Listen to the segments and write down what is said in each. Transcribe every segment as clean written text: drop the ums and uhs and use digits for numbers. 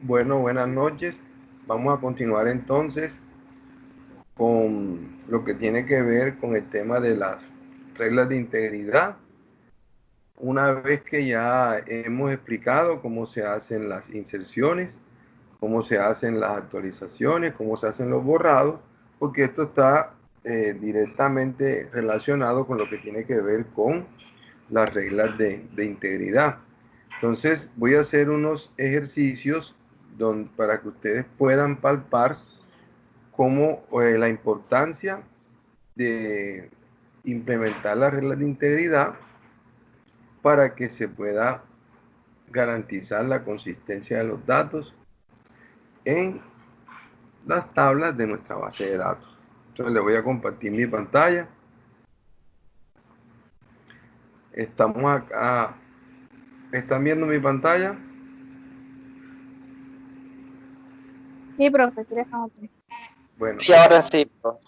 Bueno, buenas noches. Vamos a continuar entonces con lo que tiene que ver con el tema de las reglas de integridad. Una vez que ya hemos explicado cómo se hacen las inserciones, cómo se hacen las actualizaciones, cómo se hacen los borrados, porque esto está directamente relacionado con lo que tiene que ver con las reglas de integridad. Entonces voy a hacer unos ejercicios para que ustedes puedan palpar cómo la importancia de implementar las reglas de integridad para que se pueda garantizar la consistencia de los datos en las tablas de nuestra base de datos. Entonces les voy a compartir mi pantalla. Estamos acá. ¿Están viendo mi pantalla? Sí, profesor, estamos bien. Bueno, Sí, ahora sí, profe.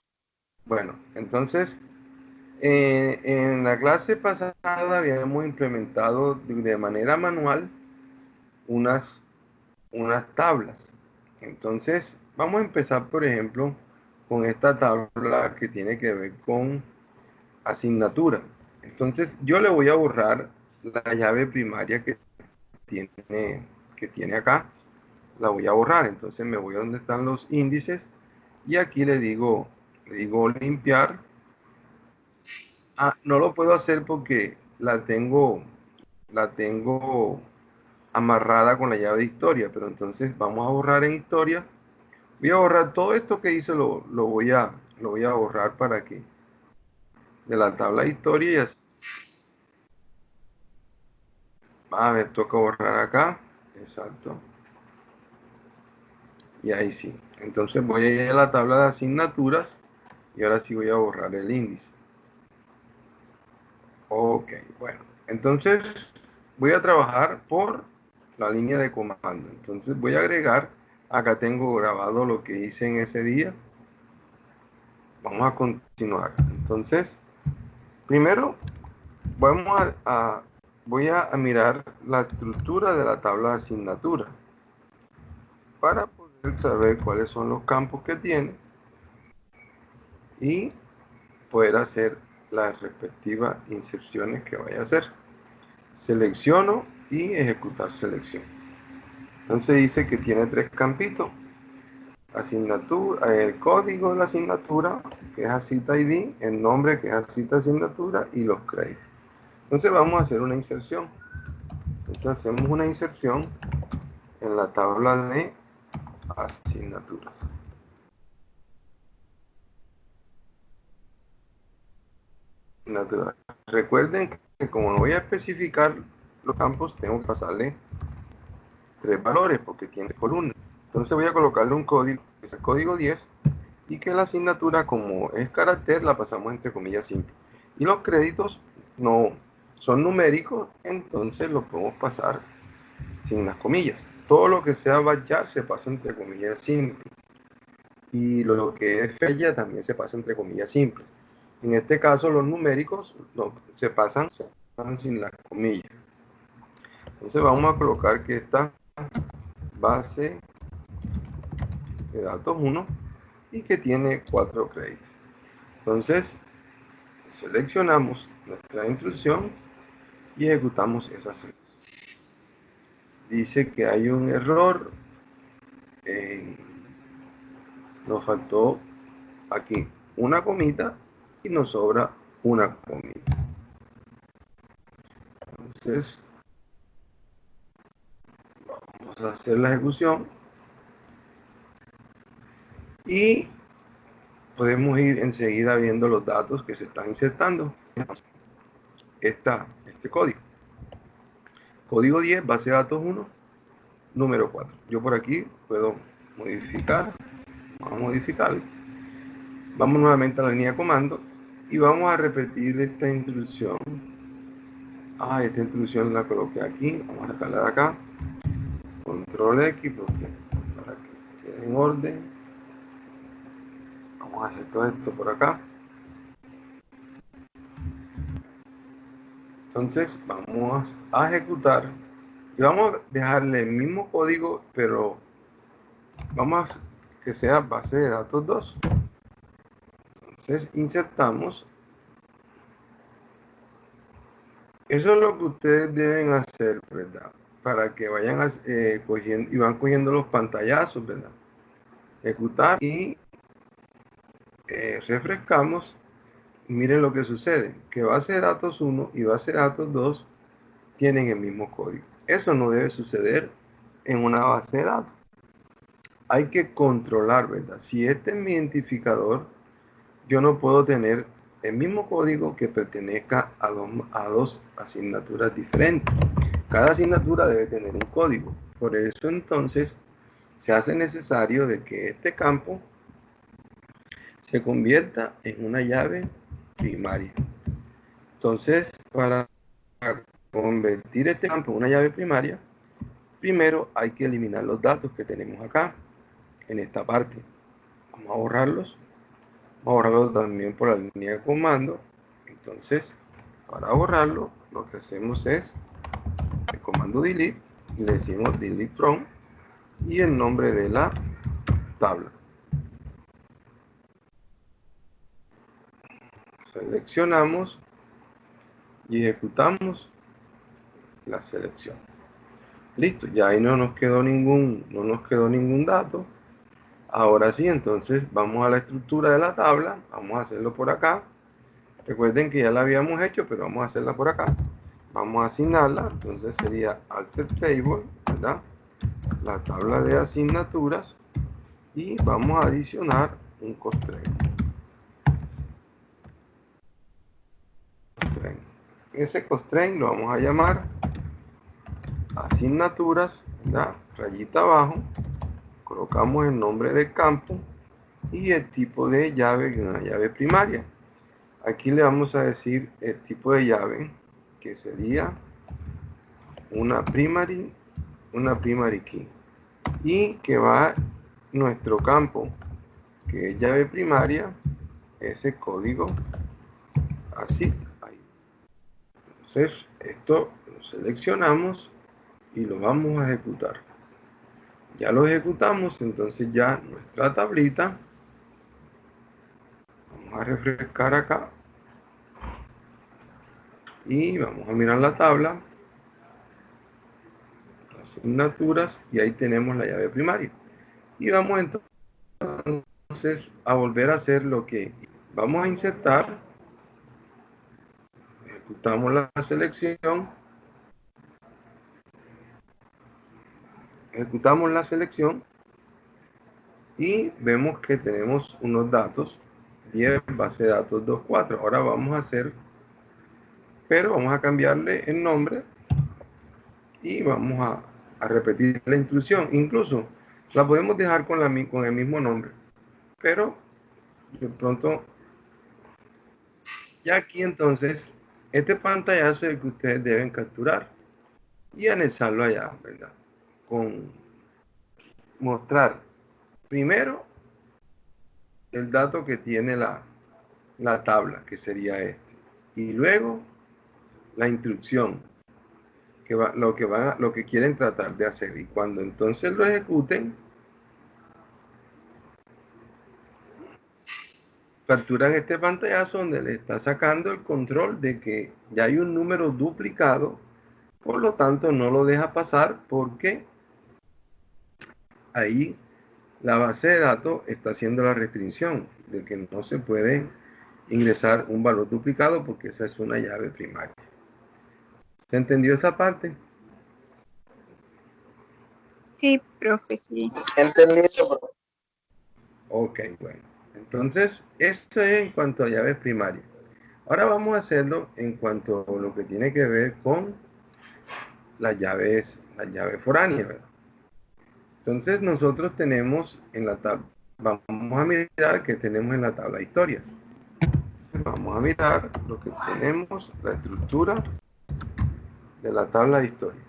bueno, entonces en la clase pasada habíamos implementado de manera manual unas tablas. Entonces, vamos a empezar, por ejemplo, con esta tabla que tiene que ver con asignatura. Entonces, yo le voy a borrar la llave primaria que tiene acá. La voy a borrar. Entonces, me voy a donde están los índices y aquí le digo limpiar. No lo puedo hacer porque la tengo amarrada con la llave de historia, pero entonces vamos a borrar en historia. Voy a borrar todo esto que hice, lo voy a borrar para que de la tabla de historia y así. A ver, toca borrar acá, exacto. Y ahí sí. Entonces voy a ir a la tabla de asignaturas y ahora sí voy a borrar el índice. Ok, bueno. Entonces voy a trabajar por la línea de comando. Entonces voy a agregar, acá tengo grabado lo que hice en ese día. Vamos a continuar. Entonces, primero voy a mirar la estructura de la tabla de asignatura para poder saber cuáles son los campos que tiene y poder hacer las respectivas inserciones que vaya a hacer. Selecciono y ejecutar selección. Entonces dice que tiene 3 campitos: asignatura, el código de la asignatura, que es ACITA ID, el nombre, que es ACITA asignatura, y los créditos. Entonces vamos a hacer una inserción. Entonces hacemos una inserción en la tabla de asignaturas. Recuerden que como no voy a especificar los campos, tengo que pasarle 3 valores porque tiene columnas. Entonces voy a colocarle un código, que es el código 10, y que la asignatura, como es carácter, la pasamos entre comillas simple. Y los créditos no son numéricos, entonces los podemos pasar sin las comillas. Todo lo que sea batchar se pasa entre comillas simple. Y lo que es fella también se pasa entre comillas simple. En este caso los numéricos se pasan sin las comillas. Entonces vamos a colocar que esta base de datos 1 y que tiene 4 créditos. Entonces seleccionamos nuestra instrucción y ejecutamos esa selección. Dice que hay un error. Nos faltó aquí una comita y nos sobra una comita. Entonces vamos a hacer la ejecución y podemos ir enseguida viendo los datos que se están insertando. Este código. Código 10, base de datos 1, número 4. Yo por aquí puedo modificar. Vamos a modificar. Vamos nuevamente a la línea de comando y vamos a repetir esta instrucción. Esta instrucción la coloqué aquí. Vamos a sacarla de acá. Control X para que quede en orden. Vamos a hacer todo esto por acá. Entonces vamos a ejecutar y vamos a dejarle el mismo código, pero vamos a que sea base de datos 2. Entonces insertamos. Eso es lo que ustedes deben hacer, ¿verdad? Para que vayan cogiendo y van cogiendo los pantallazos, ¿verdad? Ejecutar y refrescamos. Miren lo que sucede, que base de datos 1 y base de datos 2 tienen el mismo código. Eso no debe suceder en una base de datos. Hay que controlar, ¿verdad? Si este es mi identificador, yo no puedo tener el mismo código que pertenezca a dos asignaturas diferentes. Cada asignatura debe tener un código. Por eso entonces se hace necesario de que este campo se convierta en una llave primaria. Entonces, para convertir este campo en una llave primaria, primero hay que eliminar los datos que tenemos acá, en esta parte. Vamos a borrarlos. Vamos a borrarlo también por la línea de comando. Entonces, para borrarlo, lo que hacemos es el comando delete, y le decimos delete from y el nombre de la tabla. Seleccionamos y ejecutamos la selección. Listo, ya ahí no nos quedó ningún dato. Ahora sí, entonces vamos a la estructura de la tabla. Vamos a hacerlo por acá. Recuerden que ya la habíamos hecho, pero vamos a hacerla por acá. Vamos a asignarla. Entonces sería Alter Table, ¿verdad? La tabla de asignaturas. Y vamos a adicionar un constraint. Ese constraint lo vamos a llamar asignaturas, ¿verdad? Rayita abajo. Colocamos el nombre del campo y el tipo de llave, que es una llave primaria. Aquí le vamos a decir el tipo de llave, que sería una primary key. Y que va nuestro campo, que es llave primaria, ese código así. Ahí. Entonces, esto lo seleccionamos y lo vamos a ejecutar. Ya lo ejecutamos, entonces ya nuestra tablita, vamos a refrescar acá y vamos a mirar la tabla, asignaturas, y ahí tenemos la llave primaria. Y vamos entonces a volver a hacer lo que vamos a insertar. Ejecutamos la selección. Ejecutamos la selección y vemos que tenemos unos datos 10 base de datos 2.4. Ahora vamos a hacer, pero vamos a cambiarle el nombre y vamos a repetir la instrucción. Incluso la podemos dejar con el mismo nombre, pero de pronto ya aquí entonces este pantallazo es el que ustedes deben capturar y anexarlo allá, ¿verdad? Con mostrar primero el dato que tiene la tabla, que sería este, y luego la instrucción, que lo que quieren tratar de hacer. Y cuando entonces lo ejecuten, capturan este pantallazo donde le está sacando el control de que ya hay un número duplicado, por lo tanto no lo deja pasar porque ahí la base de datos está haciendo la restricción de que no se puede ingresar un valor duplicado porque esa es una llave primaria. ¿Se entendió esa parte? Sí, profe, sí. Entendí eso, profe. Ok, bueno. Entonces, esto es en cuanto a llaves primarias. Ahora vamos a hacerlo en cuanto a lo que tiene que ver con las llaves foráneas, ¿verdad? Entonces, nosotros tenemos en la tabla, vamos a mirar que tenemos en la tabla de historias. Vamos a mirar lo que tenemos, la estructura de la tabla de historia.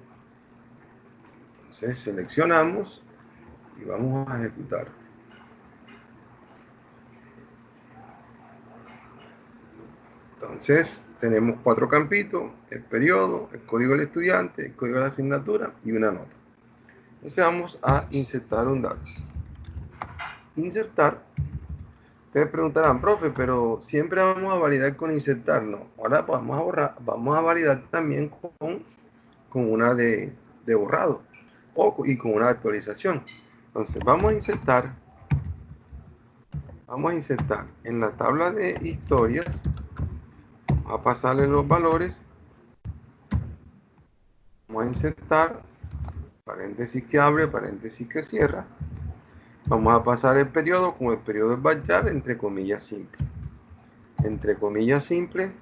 Entonces, seleccionamos y vamos a ejecutar. Entonces, tenemos 4 campitos, el periodo, el código del estudiante, el código de la asignatura y una nota. Entonces, vamos a insertar un dato. insertar. Ustedes preguntarán, profe, pero siempre vamos a validar con insertar. No, ahora vamos a validar también con una de borrado y con una actualización. Entonces vamos a insertar en la tabla de historias, vamos a pasarle los valores, vamos a insertar paréntesis que abre, paréntesis que cierra. Vamos a pasar el periodo con el periodo de batchar entre comillas simples. Entre comillas simples,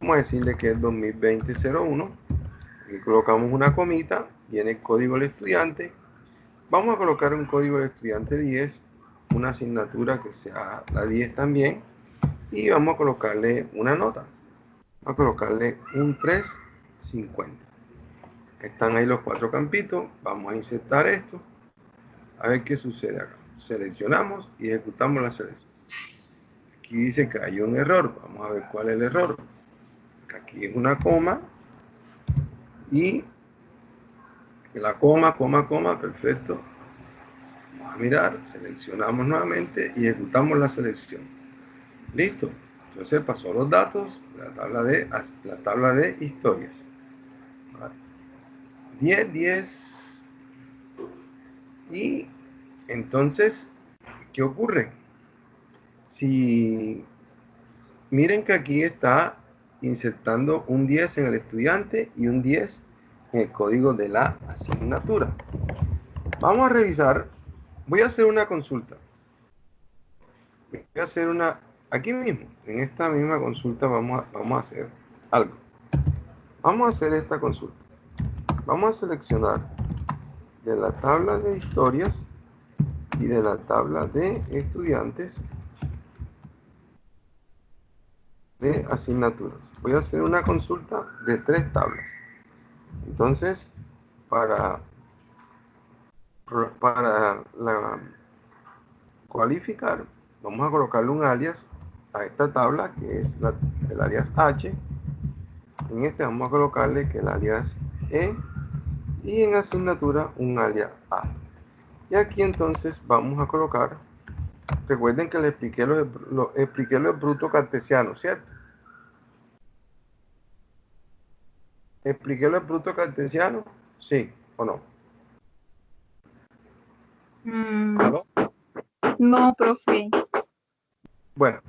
vamos a decirle que es 2020-01. Aquí colocamos una comita, viene el código del estudiante. Vamos a colocar un código del estudiante 10, una asignatura que sea la 10 también, y vamos a colocarle una nota. Vamos a colocarle un 350. Están ahí los 4 campitos. Vamos a insertar esto. A ver qué sucede acá. Seleccionamos y ejecutamos la selección. Aquí dice que hay un error. Vamos a ver cuál es el error. Aquí es una coma. Y la coma, perfecto. Vamos a mirar. Seleccionamos nuevamente y ejecutamos la selección. Listo. Entonces pasó los datos de la tabla de historias. 10, 10. Y entonces, ¿qué ocurre? Si miren que aquí está insertando un 10 en el estudiante y un 10 en el código de la asignatura. Vamos a revisar. Voy a hacer una consulta. Voy a hacer una, aquí mismo, en esta misma consulta vamos a hacer algo. Vamos a hacer esta consulta. Vamos a seleccionar de la tabla de historias y de la tabla de estudiantes de asignaturas. Voy a hacer una consulta de 3 tablas. Entonces, para cualificar, vamos a colocarle un alias a esta tabla, que es el alias H. En este vamos a colocarle que el alias E, y en asignatura un alias A. Y aquí entonces vamos a colocar, recuerden que le expliqué lo bruto cartesiano, ¿cierto? ¿Expliqué lo bruto cartesiano? ¿Sí o no? No, profe. Bueno,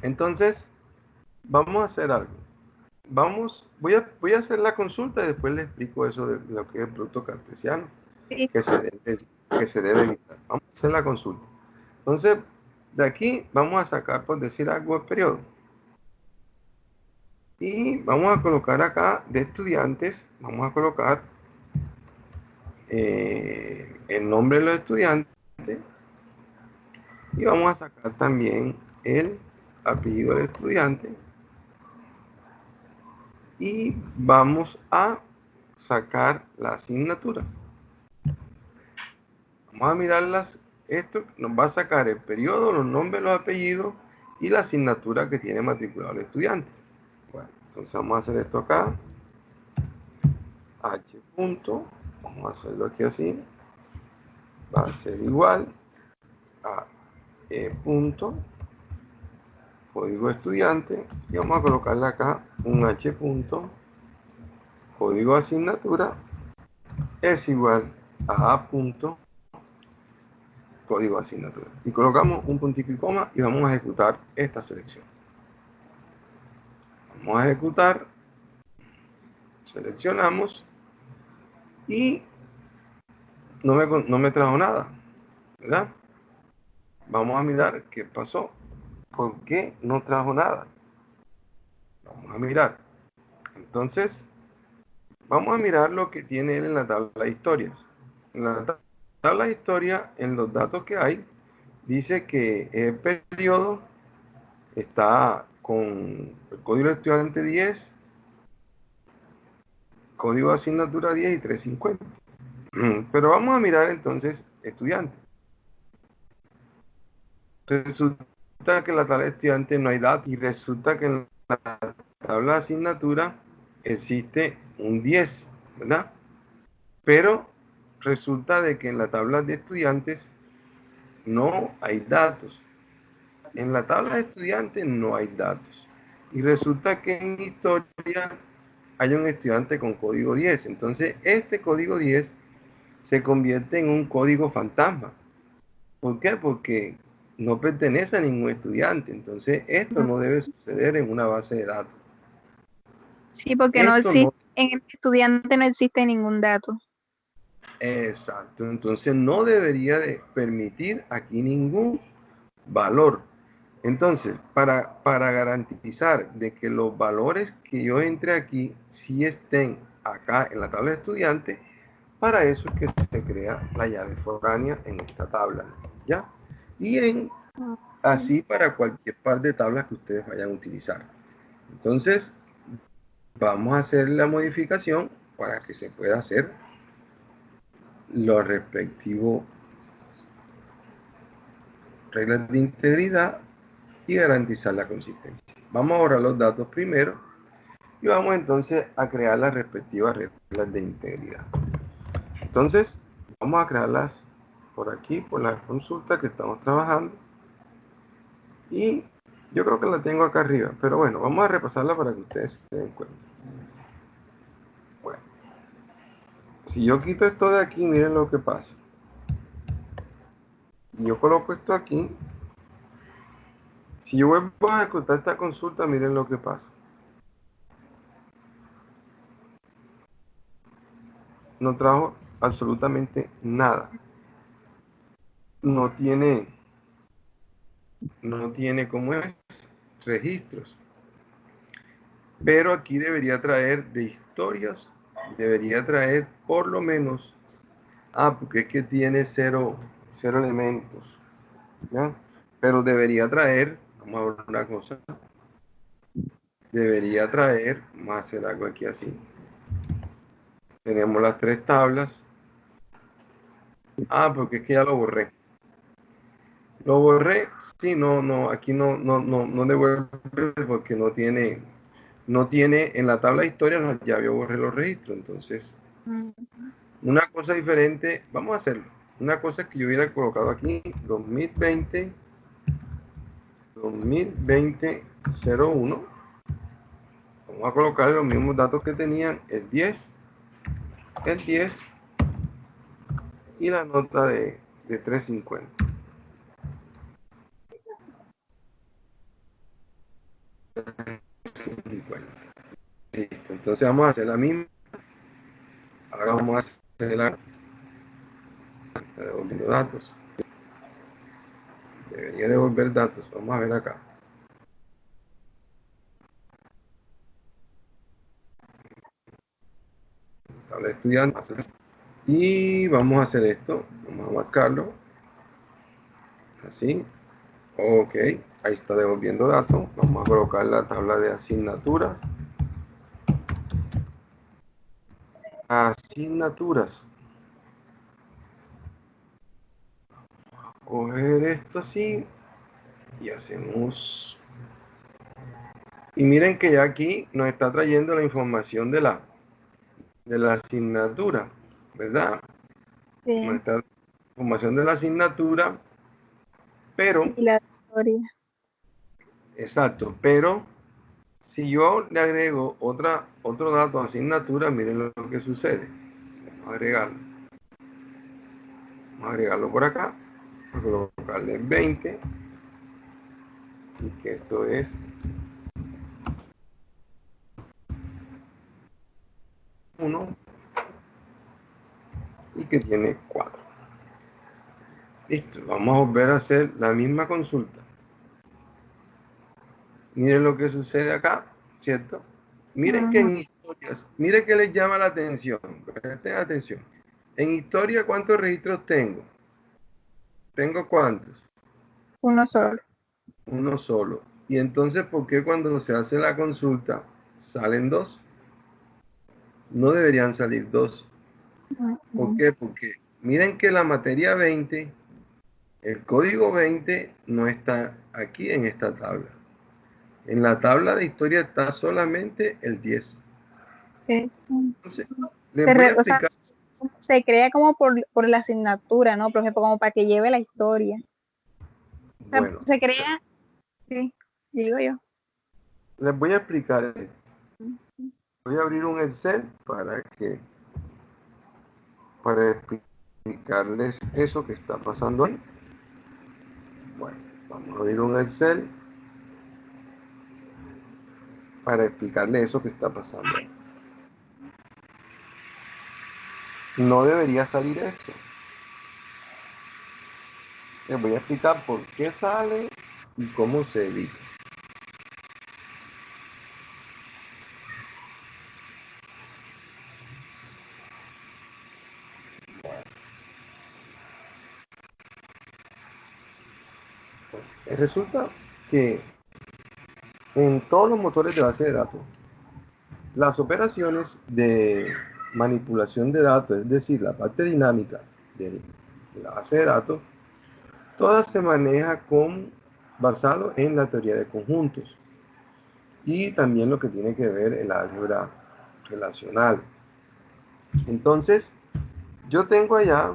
entonces vamos a hacer algo. Voy a hacer la consulta y después le explico eso de lo que es bruto cartesiano, Sí. que se debe evitar. Vamos a hacer la consulta. Entonces, de aquí vamos a sacar, por decir algo, el periodo. Y vamos a colocar acá de estudiantes, vamos a colocar el nombre de los estudiantes y vamos a sacar también el apellido del estudiante y vamos a sacar la asignatura. Vamos a mirarlas. Esto nos va a sacar el periodo, los nombres, los apellidos y la asignatura que tiene matriculado el estudiante. Bueno, entonces vamos a hacer esto acá. H punto, vamos a hacerlo aquí así. Va a ser igual a E punto, código estudiante, y vamos a colocarle acá un H punto, código asignatura, es igual a A punto, código asignatura. Y colocamos un puntito y coma y vamos a ejecutar esta selección. Vamos a ejecutar, seleccionamos y no me trajo nada, ¿verdad? Vamos a mirar qué pasó. ¿Por qué no trajo nada? Vamos a mirar. Entonces, vamos a mirar lo que tiene él en la tabla de historias. En la tabla de historia, en los datos que hay, dice que el periodo está con el código de estudiante 10, código de asignatura 10 y 350. Pero vamos a mirar entonces estudiante. Resulta que en la tabla de estudiante no hay datos y resulta que en la tabla de asignatura existe un 10, ¿verdad? Pero resulta de que en la tabla de estudiantes no hay datos. En la tabla de estudiantes no hay datos. Y resulta que en historia hay un estudiante con código 10. Entonces, este código 10 se convierte en un código fantasma. ¿Por qué? Porque no pertenece a ningún estudiante. Entonces, esto no debe suceder en una base de datos. Sí, porque no Esto existe, no. en el estudiante no existe ningún dato. Exacto. Entonces, no debería de permitir aquí ningún valor. Entonces, para garantizar de que los valores que yo entre aquí sí estén acá en la tabla de estudiantes, para eso es que se crea la llave foránea en esta tabla, ¿ya? Y así para cualquier par de tablas que ustedes vayan a utilizar. Entonces, vamos a hacer la modificación para que se pueda hacer lo respectivo reglas de integridad y garantizar la consistencia. Vamos a borrar los datos primero y vamos entonces a crear las respectivas reglas de integridad. Entonces, vamos a crearlas por aquí, por la consulta que estamos trabajando. Y yo creo que la tengo acá arriba, pero bueno, vamos a repasarla para que ustedes se den cuenta. Bueno, si yo quito esto de aquí, miren lo que pasa. Y yo coloco esto aquí. Si yo vuelvo a ejecutar esta consulta, miren lo que pasa. No trajo absolutamente nada. No tiene como es registros. Pero aquí debería traer de historias, debería traer por lo menos, porque es que tiene cero elementos, ¿ya? Pero debería traer, vamos a ver una cosa, debería traer, vamos a hacer algo aquí así. Tenemos las tres tablas. Porque es que ya lo borré. Lo borré, sí, aquí no devuelve porque no tiene en la tabla de historia, ya yo borré los registros. Entonces, una cosa diferente, vamos a hacerlo. Una cosa es que yo hubiera colocado aquí 2020 01. Vamos a colocar los mismos datos que tenían el 10 y la nota de 350. Listo, entonces vamos a hacer la misma. Ahora vamos a hacer la devolviendo datos. Debería devolver datos. Vamos a ver acá. Tabla de estudiantes. Y vamos a hacer esto. Vamos a marcarlo. Así. Ok. Ahí está devolviendo datos. Vamos a colocar la tabla de asignaturas. Asignaturas. Coger esto así. Y hacemos. Y miren que ya aquí nos está trayendo la información de la asignatura, ¿verdad? Sí. Nos está información de la asignatura, pero, Y la historia. exacto, pero si yo le agrego otro dato a asignatura, miren lo que sucede. Vamos a agregarlo. Vamos a agregarlo por acá. Vamos a colocarle 20. Y que esto es 1 y que tiene 4. Listo, vamos a volver a hacer la misma consulta. Miren lo que sucede acá, ¿cierto? Miren que en historias, miren que les llama la atención. Presten atención. En historia, ¿cuántos registros tengo? ¿Tengo cuántos? Uno solo. Uno solo. Y entonces, ¿por qué cuando se hace la consulta salen dos? No deberían salir dos. ¿Por qué? Porque miren que la materia 20, el código 20 no está aquí en esta tabla. En la tabla de historia está solamente el 10. Entonces, les voy a O sea, explicar. se crea como por la asignatura, ¿no? Por ejemplo, como para que lleve la historia. sea, Bueno, se crea, sí, digo yo. les voy a explicar esto. Voy a abrir un Excel para explicarles eso que está pasando ahí. Bueno, vamos a abrir un Excel para explicarles eso que está pasando ahí. No debería salir eso. Les voy a explicar por qué sale y cómo se evita. Bueno, resulta que en todos los motores de base de datos, las operaciones de manipulación de datos, es decir, la parte dinámica de la base de datos, todas se maneja basado en la teoría de conjuntos y también lo que tiene que ver el álgebra relacional. Entonces, yo tengo allá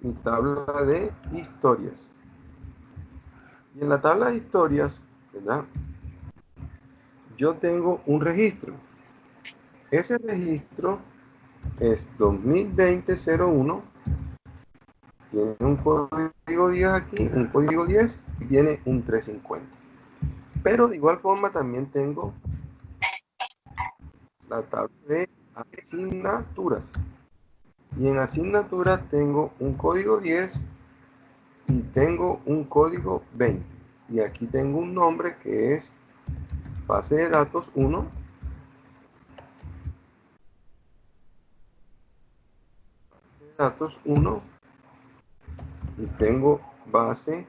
mi tabla de historias. Y en la tabla de historias, ¿verdad? Yo tengo un registro. Ese registro es 2020-01, tiene un código 10 aquí, un código 10 y tiene un 350. Pero de igual forma también tengo la tabla de asignaturas. Y en asignaturas tengo un código 10 y tengo un código 20. Y aquí tengo un nombre que es base de datos 1. Datos 1 y tengo base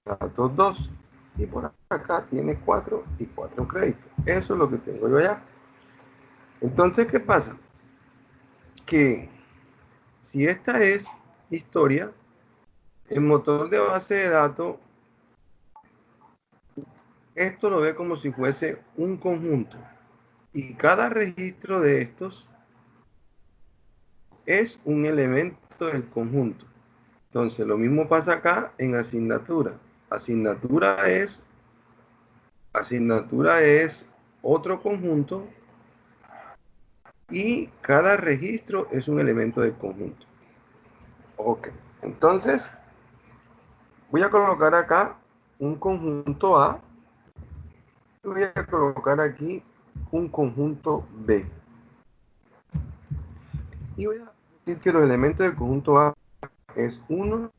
datos 2 y por acá tiene 4 y 4 créditos. Eso es lo que tengo yo allá. Entonces, ¿qué pasa? Que si esta es historia, el motor de base de datos, esto lo ve como si fuese un conjunto y cada registro de estos es un elemento del conjunto. Entonces, lo mismo pasa acá en asignatura. Asignatura es otro conjunto y cada registro es un elemento del conjunto. Ok, entonces voy a colocar acá un conjunto A y voy a colocar aquí un conjunto B. Y voy a decir que los elementos del conjunto A es 1,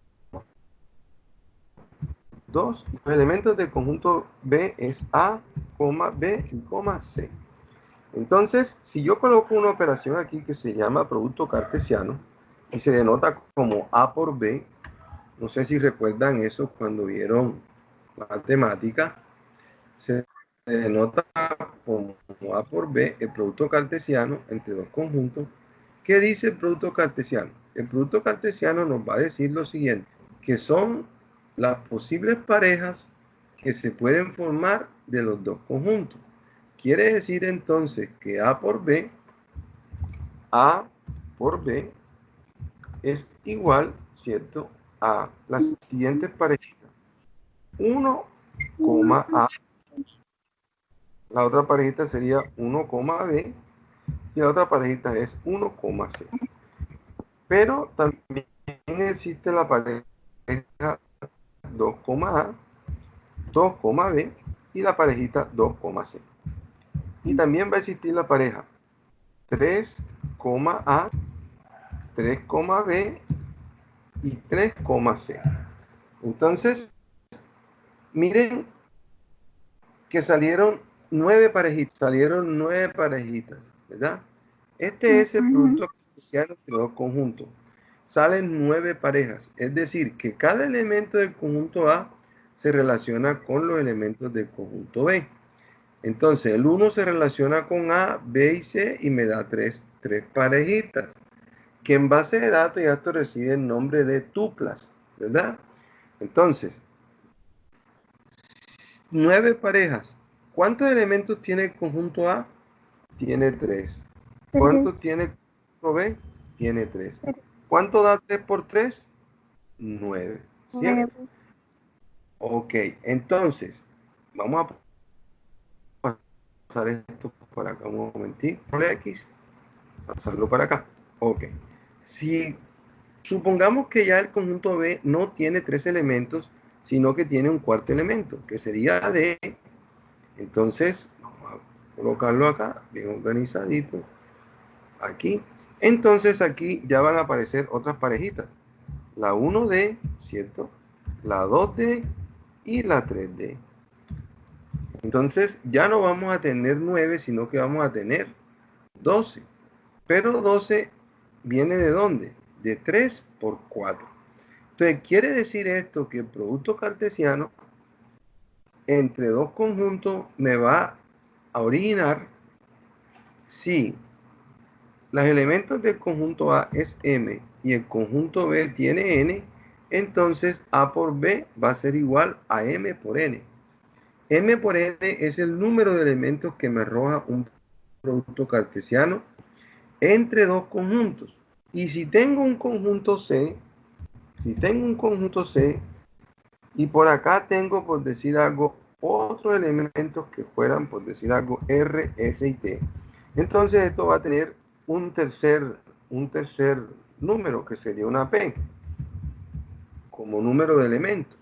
2, y los elementos del conjunto B es A, B y C. Entonces, si yo coloco una operación aquí que se llama producto cartesiano y se denota como A por B, no sé si recuerdan eso cuando vieron matemática, se denota como A por B el producto cartesiano entre dos conjuntos. ¿Qué dice el producto cartesiano? El producto cartesiano nos va a decir lo siguiente, que son las posibles parejas que se pueden formar de los dos conjuntos. Quiere decir entonces que A por B es igual, ¿cierto?, a las siguientes parejitas. 1, A, la otra parejita sería 1, B, y la otra parejita es 1, C. Pero también existe la pareja 2, A, 2, B y la parejita 2, C. Y también va a existir la pareja 3, A, 3, B y 3, C. Entonces, miren que salieron 9 parejitas, ¿verdad? Este es el producto cartesiano de dos conjuntos. Salen 9 parejas, es decir, que cada elemento del conjunto A se relaciona con los elementos del conjunto B. Entonces, el 1 se relaciona con A, B y C y me da 3 parejitas, que en base de datos ya esto recibe el nombre de tuplas, ¿verdad? Entonces, 9 parejas. ¿Cuántos elementos tiene el conjunto A? Tiene 3. ¿Cuántos tiene el conjunto B? Tiene 3. ¿Cuánto da 3 por 3? 9. ¿Cierto? Ok, entonces, vamos a pasar esto por acá un momentito. Por X, pasarlo para acá. Ok. Si supongamos que ya el conjunto B no tiene 3 elementos, sino que tiene un cuarto elemento, que sería D. Entonces, vamos a colocarlo acá, bien organizadito. Aquí. Entonces aquí ya van a aparecer otras parejitas. La 1D, ¿cierto? La 2D y la 3D. Entonces ya no vamos a tener 9, sino que vamos a tener 12. Pero 12 viene ¿de dónde? De 3 por 4. Entonces quiere decir esto que el producto cartesiano entre dos conjuntos me va a originar si los elementos del conjunto A es M y el conjunto B tiene N, entonces A por B va a ser igual a M por N. M por N es el número de elementos que me arroja un producto cartesiano entre dos conjuntos. Y si tengo un conjunto C, y por acá tengo, por decir algo, otros elementos que fueran, por decir algo, R, S y T, entonces esto va a tener un tercer número, que sería una P, como número de elementos.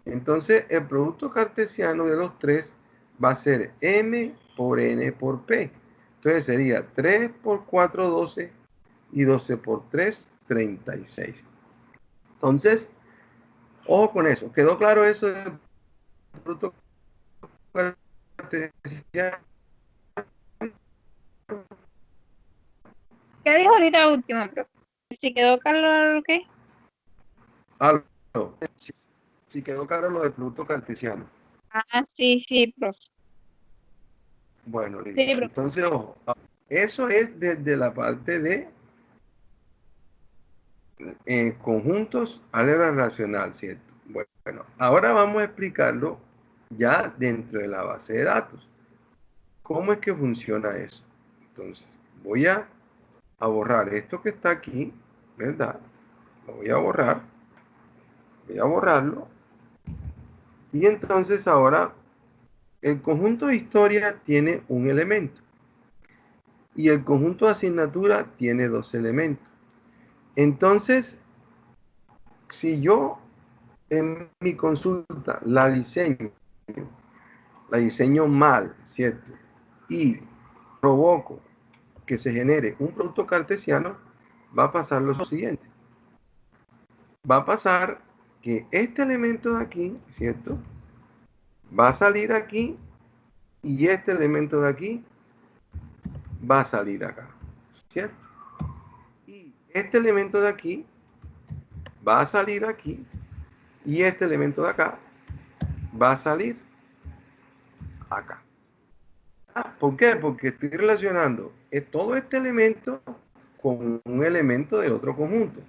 Entonces, el producto cartesiano de los tres va a ser M por N por P. Entonces sería 3 por 4, 12, y 12 por 3, 36. Entonces, ojo con eso. ¿Quedó claro eso del producto cartesiano? ¿Qué dijo ahorita último, profe? Si quedó claro, ¿qué? Ah, no. Si quedó claro lo del producto cartesiano. Ah, sí, sí, profe. Bueno, listo. Sí, profe. Entonces, ojo, eso es desde la parte de conjuntos, álgebra racional, ¿cierto? Bueno, ahora vamos a explicarlo ya dentro de la base de datos. ¿Cómo es que funciona eso? Entonces, voy a borrar esto que está aquí, ¿verdad? Lo voy a borrar. Voy a borrarlo. Y entonces ahora el conjunto de historia tiene un elemento. Y el conjunto de asignatura tiene 2 elementos. Entonces, si yo en mi consulta la diseño mal, ¿cierto? Y provoco que se genere un producto cartesiano, va a pasar lo siguiente. Va a pasar que este elemento de aquí, ¿cierto? Va a salir aquí y este elemento de aquí va a salir acá, ¿cierto? Y este elemento de aquí va a salir aquí y este elemento de acá va a salir acá. ¿Por qué? Porque estoy relacionando todo este elemento con un elemento del otro conjunto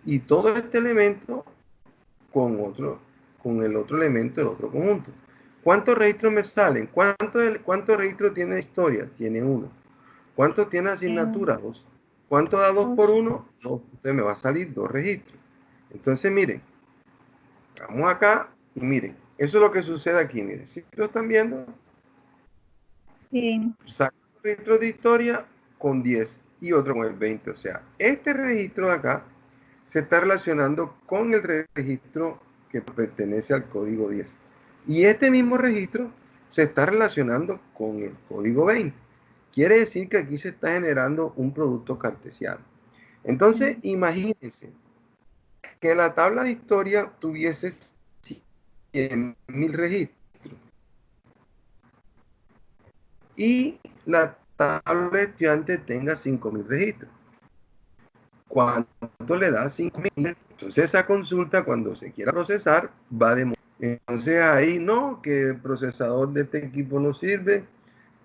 y todo este elemento con el otro elemento del otro conjunto. ¿Cuántos registros me salen? ¿Cuántos registros tiene historia? Tiene 1. ¿Cuánto tiene asignatura? 2. ¿Cuánto da 2 por 1? 2. Entonces me va a salir 2 registros. Entonces miren, vamos acá y miren, eso es lo que sucede aquí. Miren, ¿sí lo están viendo? Sí. Saco un registro de historia con 10 y otro con el 20. O sea, este registro de acá se está relacionando con el registro que pertenece al código 10. Y este mismo registro se está relacionando con el código 20. Quiere decir que aquí se está generando un producto cartesiano. Entonces, imagínense que la tabla de historia tuviese 100.000 registros y la tabla de estudiante tenga 5.000 registros. ¿Cuánto le da 5.000? Entonces esa consulta, cuando se quiera procesar, va a demorar. Entonces ahí no, que el procesador de este equipo no sirve,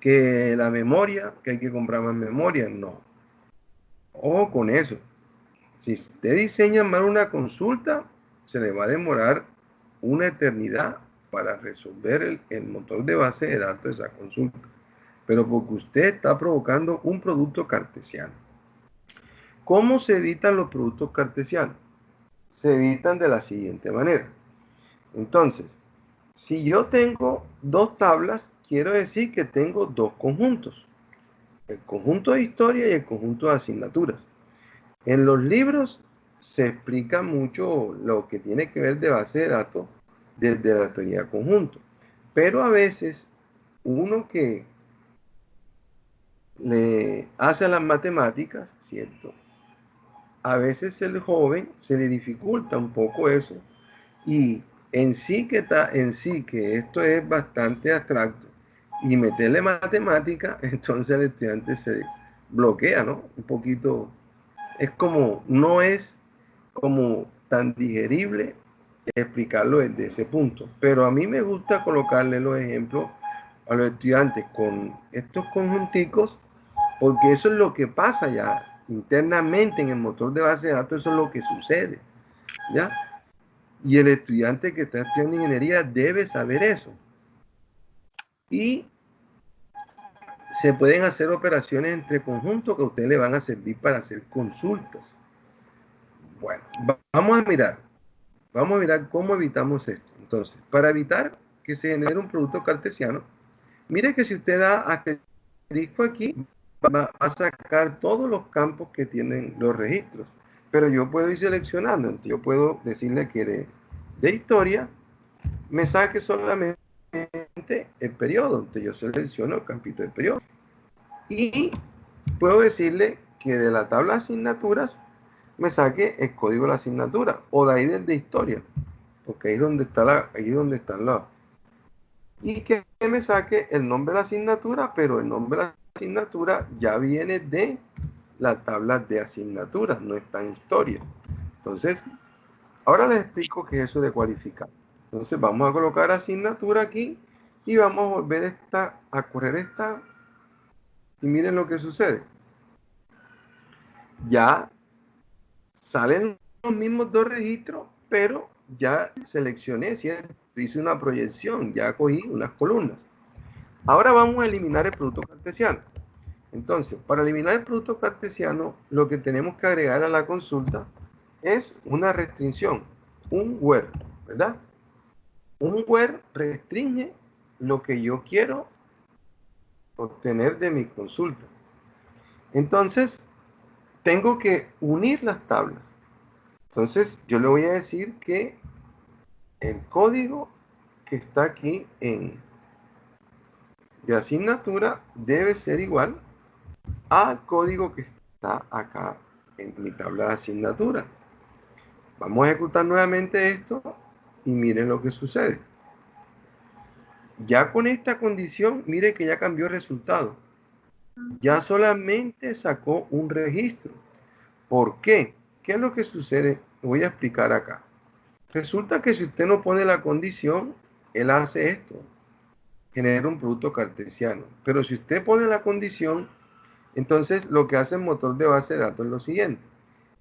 que la memoria, que hay que comprar más memoria, no. Ojo con eso. Si usted diseña mal una consulta, se le va a demorar una eternidad para resolver el motor de base de datos de esa consulta. Pero porque usted está provocando un producto cartesiano. ¿Cómo se evitan los productos cartesianos? se evitan de la siguiente manera. Entonces, si yo tengo dos tablas, quiero decir que tengo dos conjuntos. El conjunto de historia y el conjunto de asignaturas. En los libros se explica mucho lo que tiene que ver de base de datos desde la teoría de conjunto. Pero a veces uno que le hace a las matemáticas, ¿cierto? A veces el joven se le dificulta un poco eso y en sí que esto es bastante abstracto y meterle matemática, entonces el estudiante se bloquea, ¿no? Un poquito, es como, no es como tan digerible explicarlo desde ese punto, pero a mí me gusta colocarle los ejemplos a los estudiantes con estos conjunticos porque eso es lo que pasa ya internamente en el motor de base de datos, eso es lo que sucede, ¿ya? Y el estudiante que está estudiando ingeniería debe saber eso. Y se pueden hacer operaciones entre conjuntos que a ustedes le van a servir para hacer consultas. Bueno, vamos a mirar cómo evitamos esto. Entonces, para evitar que se genere un producto cartesiano, mire que si usted da asterisco aquí, va a sacar todos los campos que tienen los registros. Pero yo puedo ir seleccionando. Entonces yo puedo decirle que de historia me saque solamente el periodo. Entonces yo selecciono el campito del periodo. Y puedo decirle que de la tabla de asignaturas me saque el código de la asignatura. O de ahí de historia. Porque ahí es donde están las. Y que me saque el nombre de la asignatura, pero el nombre de la asignatura ya viene de la tabla de asignaturas, no está en historia. Entonces, ahora les explico qué es eso de cualificar. Entonces, vamos a colocar asignatura aquí y vamos a volver a correr esta. Y miren lo que sucede. Ya salen los mismos dos registros, pero ya seleccioné, ¿cierto? Hice una proyección, ya cogí unas columnas. Ahora vamos a eliminar el producto cartesiano. Entonces, para eliminar el producto cartesiano, lo que tenemos que agregar a la consulta es una restricción, un where, ¿verdad? Un where restringe lo que yo quiero obtener de mi consulta. Entonces, tengo que unir las tablas. Entonces, yo le voy a decir que el código que está aquí de asignatura debe ser igual al código que está acá en mi tabla de asignatura. Vamos a ejecutar nuevamente esto y miren lo que sucede. Ya con esta condición, mire que ya cambió el resultado. Ya solamente sacó un registro. ¿Por qué? ¿Qué es lo que sucede? Lo voy a explicar acá. Resulta que si usted no pone la condición, él hace esto, genera un producto cartesiano. Pero si usted pone la condición, entonces lo que hace el motor de base de datos es lo siguiente.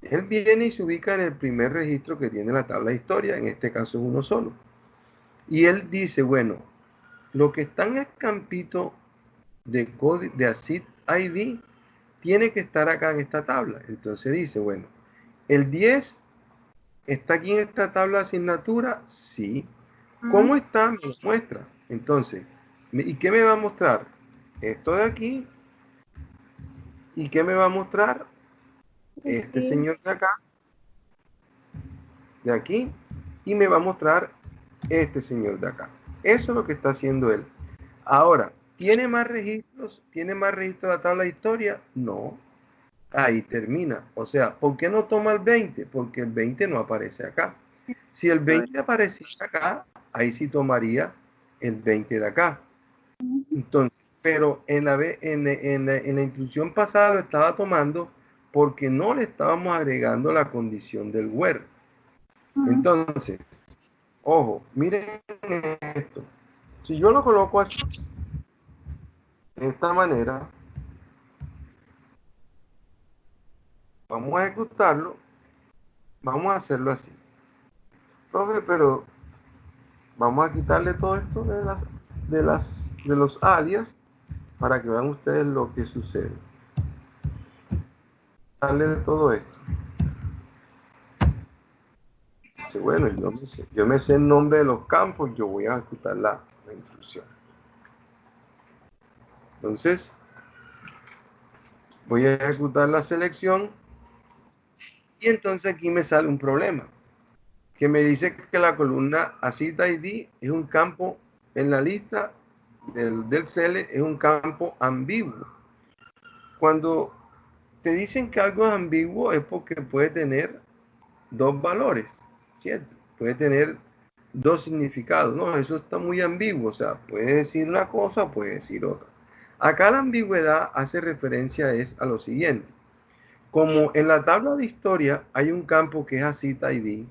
Él viene y se ubica en el primer registro que tiene la tabla de historia, en este caso es uno solo. Y él dice, bueno, lo que está en el campito de ACID ID tiene que estar acá en esta tabla. Entonces dice, bueno, el 10 está aquí en esta tabla de asignatura, sí. ¿Cómo está? Me lo muestra. Entonces, ¿y qué me va a mostrar? Esto de aquí. ¿Y qué me va a mostrar? Este señor de acá, de aquí, y me va a mostrar este señor de acá. Eso es lo que está haciendo él. Ahora, ¿tiene más registros? ¿Tiene más registros de la tabla de historia? No. Ahí termina. O sea, ¿por qué no toma el 20? Porque el 20 no aparece acá. Si el 20 apareciera acá, ahí sí tomaría el 20 de acá. Entonces, pero en la instrucción pasada lo estaba tomando porque no le estábamos agregando la condición del where. Entonces, ojo, miren esto. Si yo lo coloco así, de esta manera, vamos a ejecutarlo, vamos a hacerlo así. Profe, pero vamos a quitarle todo esto de los alias para que vean ustedes lo que sucede. Quitarle de todo esto. dice, bueno, yo me sé el nombre de los campos, yo voy a ejecutar la instrucción. Entonces, voy a ejecutar la selección y entonces aquí me sale un problema que me dice que la columna ACID ID es un campo en la lista del CL, es un campo ambiguo. Cuando te dicen que algo es ambiguo es porque puede tener dos valores, ¿cierto? Puede tener dos significados. No, eso está muy ambiguo, o sea, puede decir una cosa, puede decir otra. Acá la ambigüedad hace referencia a lo siguiente. Como en la tabla de historia hay un campo que es ACID ID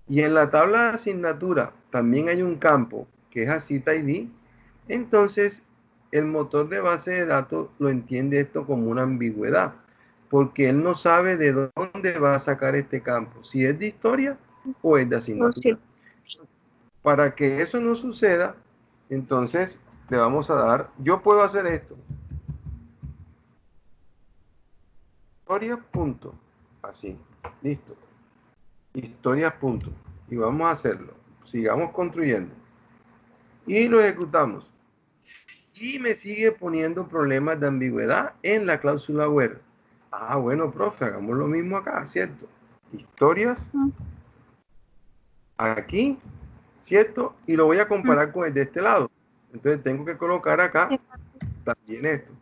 y en la tabla de asignatura también hay un campo que es ACID ID, entonces el motor de base de datos lo entiende esto como una ambigüedad, porque él no sabe de dónde va a sacar este campo, si es de historia o es de asignatura. Para que eso no suceda, entonces le vamos a dar, yo puedo hacer esto. Historia, punto. Así, listo. Historias, punto. Y vamos a hacerlo. Sigamos construyendo. Y lo ejecutamos. Y me sigue poniendo problemas de ambigüedad en la cláusula where. Ah, bueno, profe, hagamos lo mismo acá, ¿cierto? Historias, aquí, ¿cierto? Y lo voy a comparar con el de este lado. Entonces tengo que colocar acá también esto.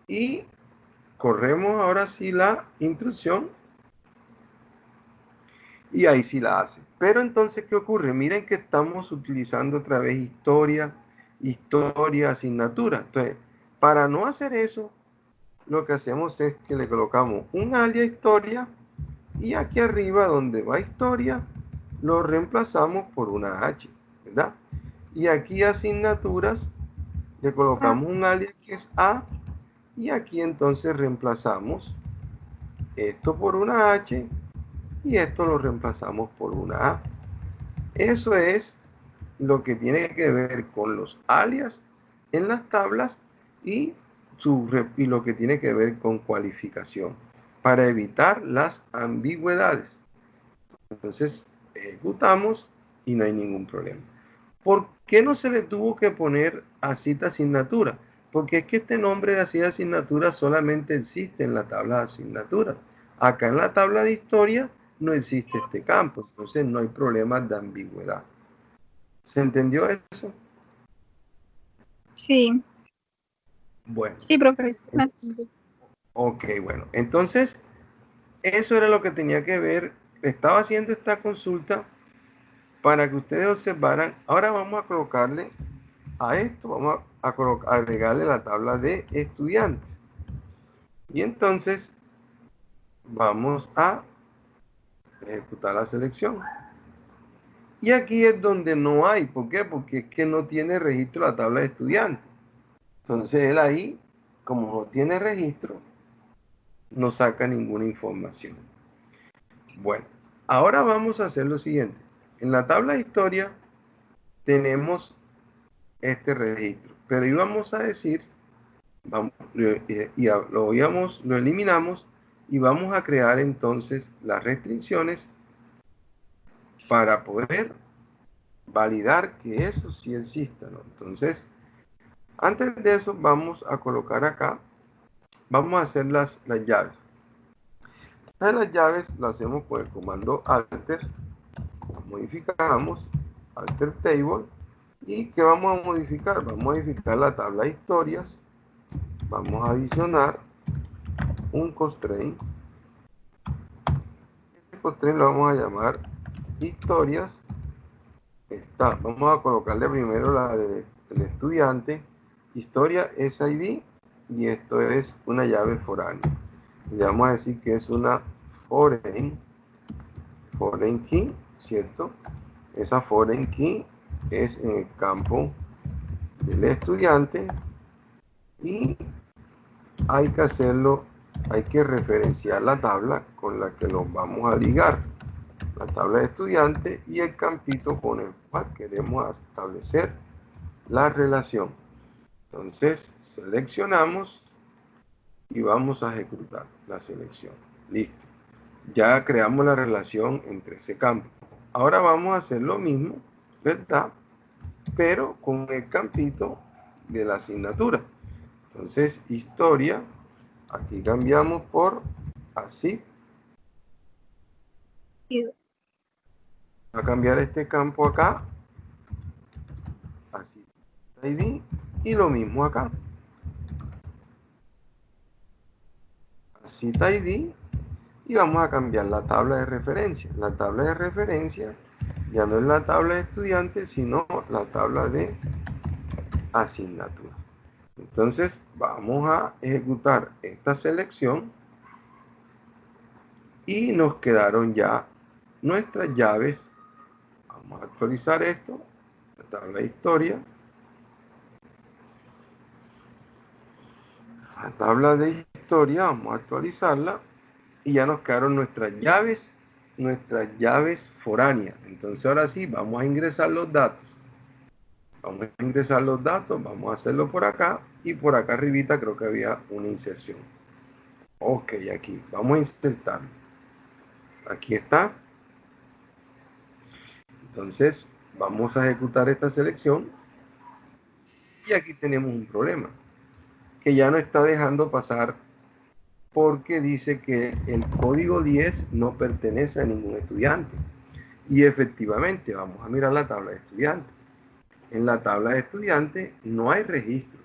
Y corremos ahora sí la instrucción. Y ahí sí la hace. Pero entonces, ¿qué ocurre? Miren que estamos utilizando otra vez historia, asignatura. Entonces, para no hacer eso, lo que hacemos es que le colocamos un alias historia y aquí arriba donde va historia, lo reemplazamos por una H, ¿verdad? Y aquí asignaturas, le colocamos un alias que es A y aquí entonces reemplazamos esto por una H y esto lo reemplazamos por una A. Eso es lo que tiene que ver con los alias en las tablas y lo que tiene que ver con cualificación para evitar las ambigüedades. Entonces ejecutamos y no hay ningún problema. ¿Por qué no se le tuvo que poner así de asignatura? Porque es que este nombre de así de asignatura solamente existe en la tabla de asignatura. Acá en la tabla de historia no existe este campo, entonces no hay problemas de ambigüedad. ¿Se entendió eso? Sí. Bueno. Sí, profe. Ok, bueno. Entonces, eso era lo que tenía que ver. Estaba haciendo esta consulta para que ustedes observaran. Ahora vamos a colocarle a esto, vamos a agregarle la tabla de estudiantes. Y entonces vamos a ejecutar la selección. Y aquí es donde no hay. ¿Por qué? Porque es que no tiene registro la tabla de estudiantes. Entonces él ahí, como no tiene registro, no saca ninguna información. Bueno, ahora vamos a hacer lo siguiente. En la tabla de historia tenemos este registro, pero íbamos a decir, lo eliminamos y vamos a crear entonces las restricciones para poder validar que eso sí exista, ¿no? Entonces, antes de eso vamos a colocar acá, vamos a hacer las llaves. Las llaves las hacemos con el comando alter, modificamos alter table y ¿qué vamos a modificar? Vamos a modificar la tabla de historias, vamos a adicionar un constraint. Este constraint lo vamos a llamar historias. Vamos a colocarle primero la del estudiante, historia SID, y esto es una llave foránea. Le vamos a decir que es una foreign key, ¿cierto? Esa foreign key es en el campo del estudiante y hay que hacerlo, hay que referenciar la tabla con la que los vamos a ligar, la tabla de estudiante y el campito con el cual queremos establecer la relación. Entonces seleccionamos y vamos a ejecutar la selección. Listo. Ya creamos la relación entre ese campo. Ahora vamos a hacer lo mismo, ¿verdad? Pero con el campito de la asignatura. Entonces, historia, aquí cambiamos por así. Va a cambiar este campo acá, así, ID, y lo mismo acá. Así ID, y vamos a cambiar la tabla de referencia. La tabla de referencia ya no es la tabla de estudiantes, sino la tabla de asignaturas. Entonces vamos a ejecutar esta selección y nos quedaron ya nuestras llaves. Vamos a actualizar esto, la tabla de historia, la tabla de historia, vamos a actualizarla y ya nos quedaron nuestras llaves foráneas. Entonces ahora sí, vamos a ingresar los datos. Vamos a ingresar los datos, vamos a hacerlo por acá y por acá arribita creo que había una inserción. Ok, aquí, vamos a insertar. Aquí está. Entonces, vamos a ejecutar esta selección y aquí tenemos un problema, que ya no está dejando pasar porque dice que el código 10 no pertenece a ningún estudiante. Y efectivamente, vamos a mirar la tabla de estudiantes. En la tabla de estudiantes no hay registro.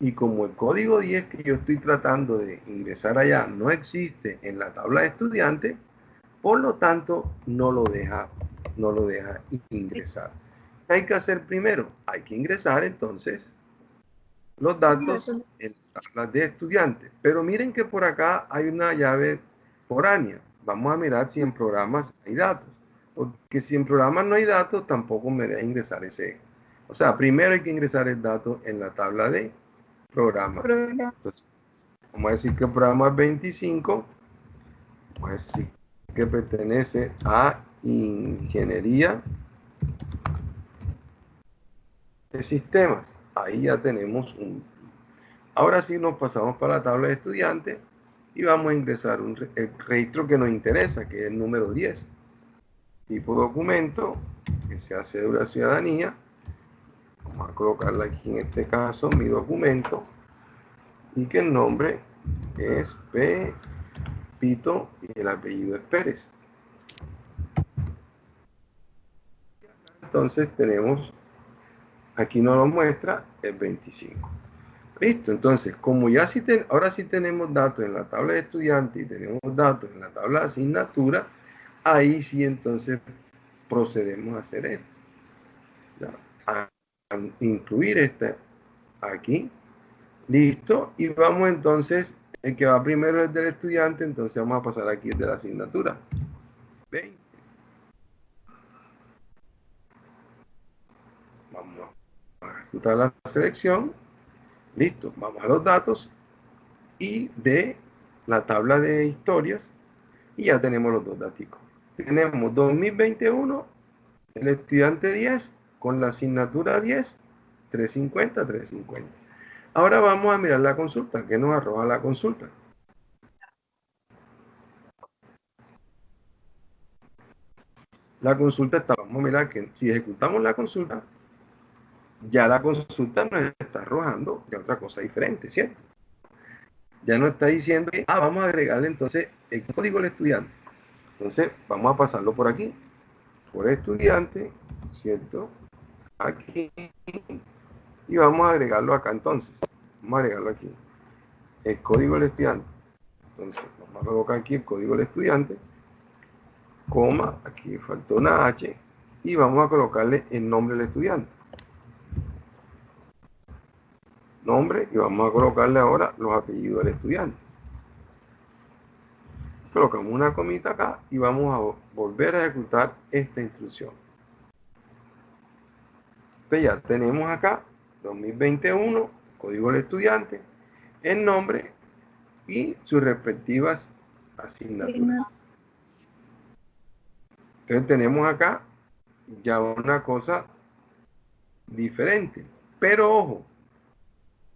Y como el código 10 que yo estoy tratando de ingresar allá no existe en la tabla de estudiantes, por lo tanto no lo deja ingresar. ¿Qué hay que hacer primero? Hay que ingresar entonces los datos en la tabla de estudiantes. Pero miren que por acá hay una llave foránea. Vamos a mirar si en programas hay datos. Porque si en programas no hay datos, tampoco me deja ingresar ese. O sea, primero hay que ingresar el dato en la tabla de programas. Entonces, vamos a decir que el programa es 25. Vamos a decir que pertenece a ingeniería de sistemas. Ahí ya tenemos un. Ahora sí nos pasamos para la tabla de estudiantes y vamos a ingresar el registro que nos interesa, que es el número 10. Tipo documento, que sea cédula de ciudadanía. Vamos a colocarla aquí en este caso, mi documento, y que el nombre es Pepito y el apellido es Pérez. Entonces tenemos, aquí nos lo muestra el 25. Listo, entonces, como ya ahora sí tenemos datos en la tabla de estudiantes y tenemos datos en la tabla de asignatura, ahí sí entonces procedemos a hacer esto. ¿Ya? A incluir este aquí. Listo, y vamos entonces, el que va primero es del estudiante, entonces vamos a pasar aquí el de la asignatura. 20. Vamos a ejecutar la selección. Listo, vamos a los datos y de la tabla de historias y ya tenemos los dos datos. Tenemos 2021, el estudiante 10 con la asignatura 10, 350, 350. Ahora vamos a mirar la consulta. ¿Qué nos arroja la consulta? La consulta está, vamos a mirar que si ejecutamos la consulta, ya la consulta nos está arrojando ya otra cosa diferente, ¿cierto? Ya nos está diciendo que, vamos a agregarle entonces el código del estudiante. Entonces, vamos a pasarlo por aquí, por estudiante, ¿cierto? Aquí, y vamos a agregarlo acá entonces. Vamos a agregarlo aquí. El código del estudiante. Entonces, vamos a colocar aquí el código del estudiante, coma, aquí faltó una H, y vamos a colocarle el nombre del estudiante. Nombre, y vamos a colocarle ahora los apellidos del estudiante. Colocamos una comita acá y vamos a volver a ejecutar esta instrucción. Entonces ya tenemos acá 2021, código del estudiante, el nombre y sus respectivas asignaturas. Entonces tenemos acá ya una cosa diferente. Pero ojo,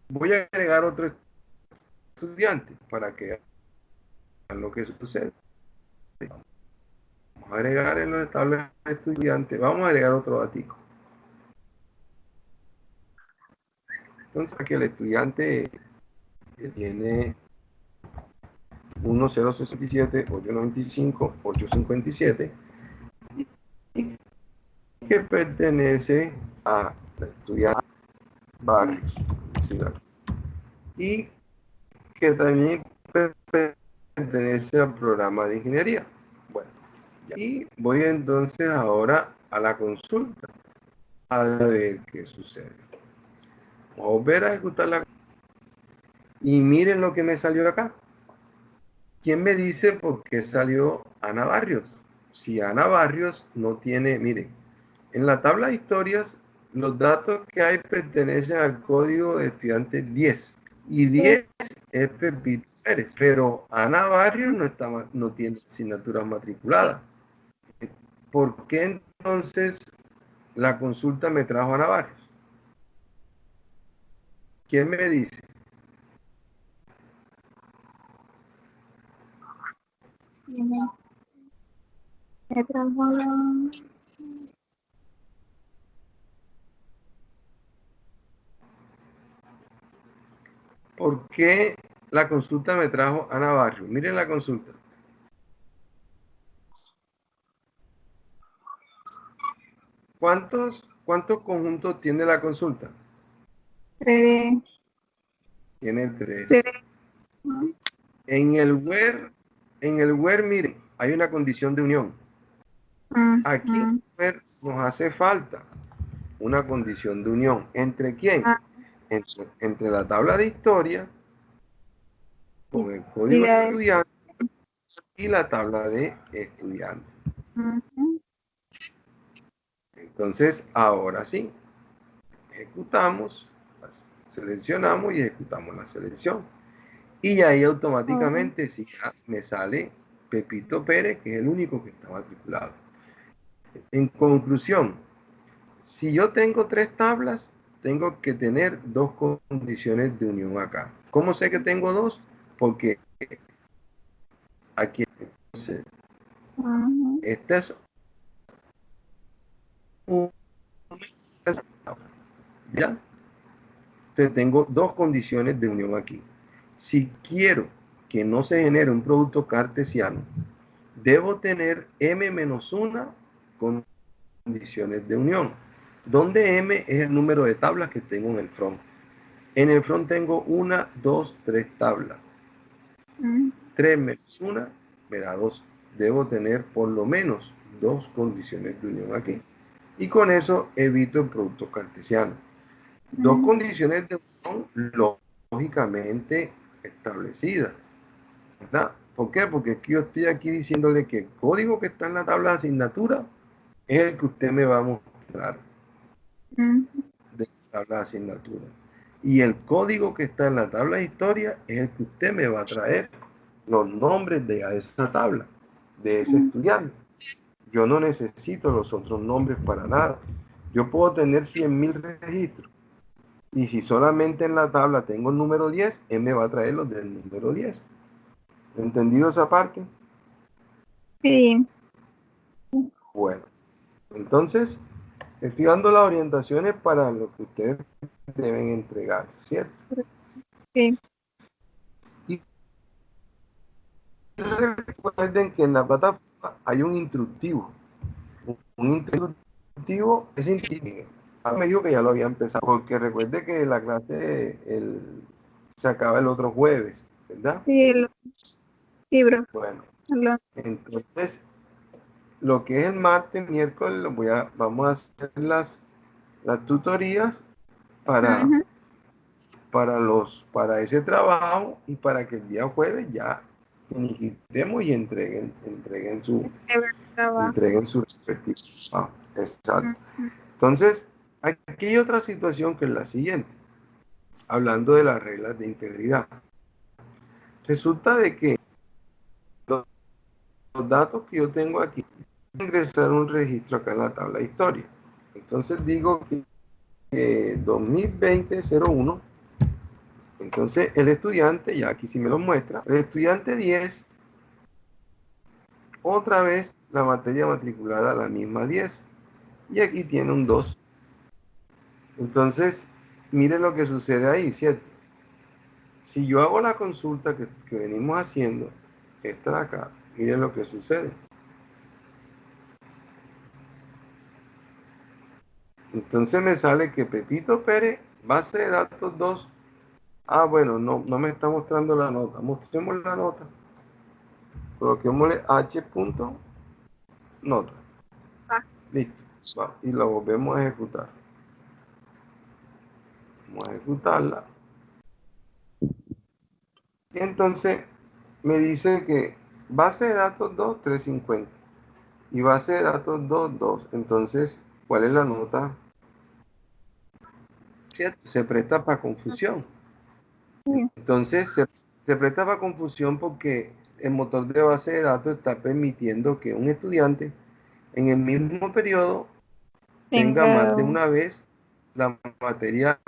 voy a agregar otro estudiante para que vean lo que sucede. a agregar en los tablas de estudiantes, vamos a agregar otro datico. Entonces, aquí el estudiante que tiene 1067, 895, 857, y que pertenece a la estudiante Barrios, ciudad, y que también pertenece al programa de ingeniería. Bueno, y voy entonces ahora a la consulta a ver qué sucede. Vamos a volver a ejecutar la y miren lo que me salió acá. ¿Quién me dice por qué salió Ana Barrios? Si Ana Barrios no tiene, miren, en la tabla de historias, los datos que hay pertenecen al código de estudiante 10. Y 10 es Pepito Pérez. Pero Ana Barrios no tiene asignaturas matriculadas. ¿Por qué entonces la consulta me trajo a Ana Barrios? ¿Quién me dice? Me trajo la... ¿Por qué la consulta me trajo Ana Barrios? Miren la consulta. ¿Cuántos conjuntos tiene la consulta? 3. Tiene 3. En el where, miren, hay una condición de unión. Aquí en el where nos hace falta una condición de unión. ¿Entre quién? Entre la tabla de historia con el código de estudiante y la tabla de estudiante. Entonces, ahora sí, ejecutamos, seleccionamos y ejecutamos la selección. Y ahí automáticamente sí, me sale Pepito Pérez, que es el único que está matriculado. En conclusión, si yo tengo 3 tablas, tengo que tener 2 condiciones de unión acá. ¿Cómo sé que tengo 2? Porque aquí, entonces, esta es una, ¿ya? Entonces tengo 2 condiciones de unión aquí. Si quiero que no se genere un producto cartesiano, debo tener m-1 condiciones de unión, donde m es el número de tablas que tengo en el front. En el front tengo 1, 2, 3 tablas. 3 menos 1 me da 2. Debo tener por lo menos 2 condiciones de unión aquí. Y con eso evito el producto cartesiano. 2 condiciones de unión lógicamente establecidas, ¿verdad? ¿Por qué? Porque aquí yo estoy aquí diciéndole que el código que está en la tabla de asignatura es el que usted me va a mostrar de la tabla de asignatura. Y el código que está en la tabla de historia es el que usted me va a traer los nombres de esa tabla, de ese estudiante. Yo no necesito los otros nombres para nada. Yo puedo tener 100.000 registros. Y si solamente en la tabla tengo el número 10, él me va a traer los del número 10. ¿Entendido esa parte? Sí. Bueno, entonces estoy dando las orientaciones para lo que ustedes deben entregar, ¿cierto? Sí. Y recuerden que en la plataforma hay un instructivo. Un instructivo es instructivo. Me dijo que ya lo había empezado, porque recuerde que la clase se acaba el otro jueves, ¿verdad? Sí, bro. Bueno, entonces lo que es el martes, miércoles, vamos a hacer las tutorías para ese trabajo y para que el día jueves ya finiquitemos y entreguen su respectivo trabajo. Exacto. Entonces, aquí hay otra situación que es la siguiente, hablando de las reglas de integridad. Resulta de que los datos que yo tengo aquí, ingresar un registro acá en la tabla de historia. Entonces digo que 2020-01, entonces el estudiante, ya aquí sí me lo muestra, el estudiante 10 otra vez la materia matriculada la misma 10. Y aquí tiene un 2. Entonces, mire lo que sucede ahí, ¿cierto? Si yo hago la consulta que venimos haciendo, esta de acá, miren lo que sucede. Entonces me sale que Pepito Pérez, base de datos 2. Ah, bueno, no me está mostrando la nota. Mostremos la nota. Coloquémosle H punto nota. Listo. Va, y la volvemos a ejecutar. Vamos a ejecutarla. Y entonces me dice que base de datos 2, 350. Y base de datos 2, 2. Entonces, ¿cuál es la nota? ¿Cierto? Se presta para confusión. Entonces, se presta para confusión porque el motor de base de datos está permitiendo que un estudiante en el mismo periodo tenga más de una vez la materia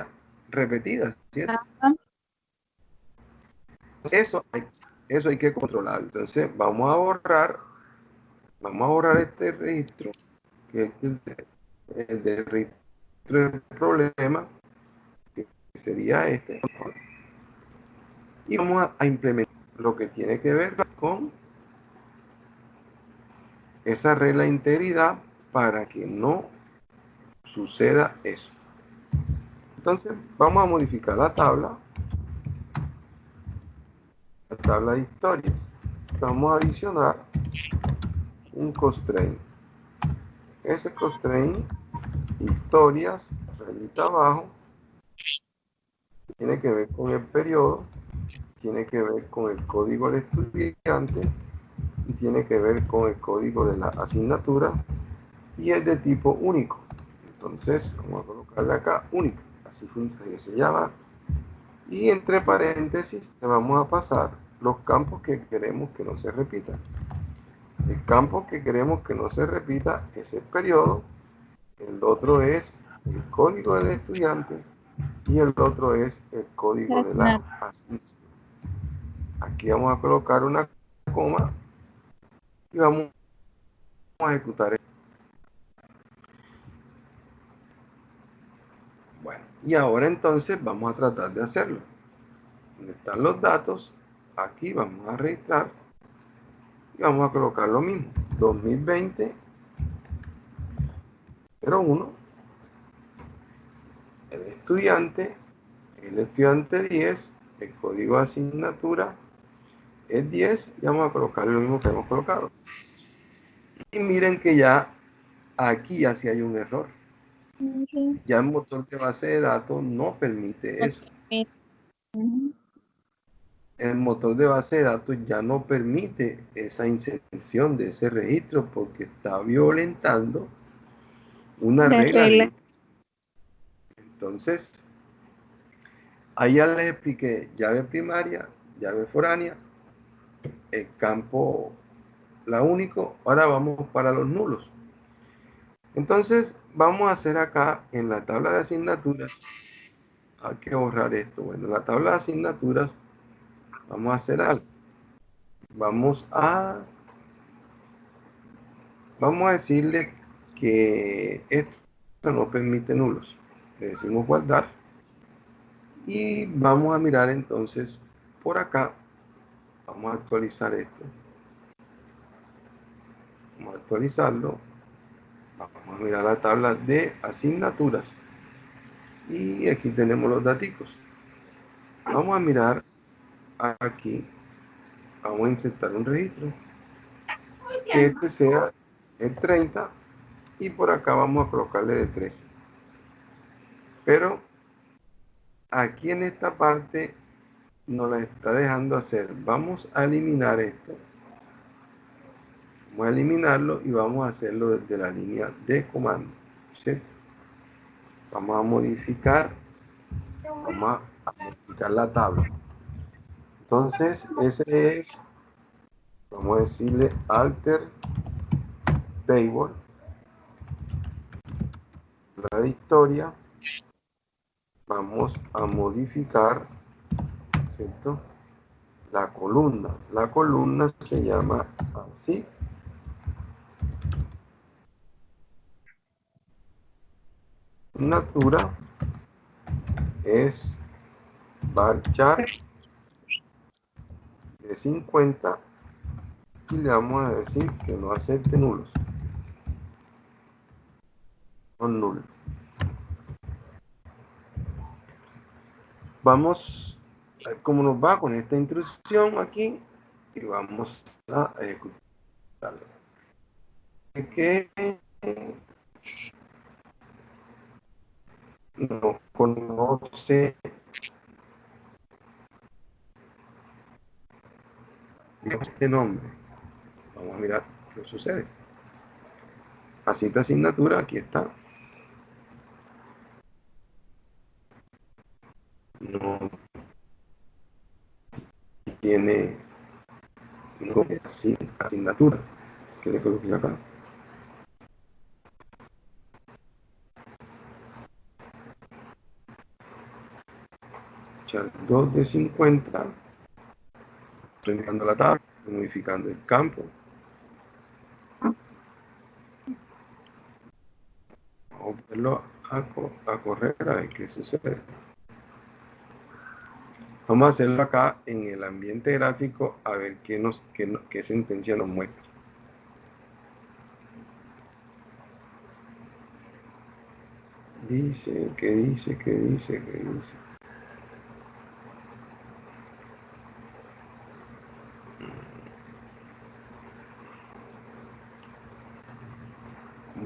repetida, ¿cierto? Eso hay que controlar. Entonces, vamos a borrar este registro, que es el de registro del problema, que sería este. Y vamos a implementar lo que tiene que ver con esa regla de integridad para que no suceda eso. Entonces, vamos a modificar la tabla de historias. Vamos a adicionar un constraint. Ese constraint, historias, rayita abajo, tiene que ver con el periodo, tiene que ver con el código del estudiante y tiene que ver con el código de la asignatura y es de tipo único. Entonces, vamos a colocarle acá única, así se llama. Y entre paréntesis le vamos a pasar los campos que queremos que no se repitan. El campo que queremos que no se repita es el periodo, el otro es el código del estudiante y el otro es el código de la asignatura. Aquí vamos a colocar una coma y vamos a ejecutar esto. Bueno, y ahora entonces vamos a tratar de hacerlo. Donde están los datos, aquí vamos a registrar y vamos a colocar lo mismo, 2020 01, el estudiante 10, el código de asignatura es 10 y vamos a colocar lo mismo que hemos colocado. Y miren que ya aquí ya sí hay un error. Ya el motor de base de datos no permite eso. El motor de base de datos ya no permite esa inserción de ese registro porque está violentando una regla. Entonces, ahí ya les expliqué llave primaria, llave foránea, el campo la único. Ahora vamos para los nulos. Entonces, vamos a hacer acá en la tabla de asignaturas, hay que borrar esto. Bueno, en la tabla de asignaturas vamos a hacer algo. Vamos a decirle que esto no permite nulos. Le decimos guardar y vamos a mirar entonces por acá. Vamos a actualizar esto. Vamos a actualizarlo. Vamos a mirar la tabla de asignaturas y aquí tenemos los datos. Vamos a mirar aquí. Vamos a insertar un registro que este sea el 30 y por acá vamos a colocarle de 13. Pero aquí en esta parte nos la está dejando hacer. Vamos a eliminar esto. Vamos a eliminarlo y vamos a hacerlo desde la línea de comando, ¿cierto? Vamos a modificar la tabla. Entonces, ese es, vamos a decirle alter table, la de historia. Vamos a modificar, ¿cierto? La columna se llama así asignatura es varchar de 50 y le vamos a decir que no acepte nulos. Son nulos. Vamos a ver cómo nos va con esta instrucción aquí y vamos a ejecutarlo. Que no conoce este nombre. Vamos a mirar qué sucede. Así esta asignatura, aquí está. No tiene asignatura que le coloqué acá. Echar 2 de 50. Estoy mirando la tabla, modificando el campo. Vamos a verlo a correr a ver qué sucede. Vamos a hacerlo acá en el ambiente gráfico a ver qué sentencia nos muestra. Dice, ¿qué dice?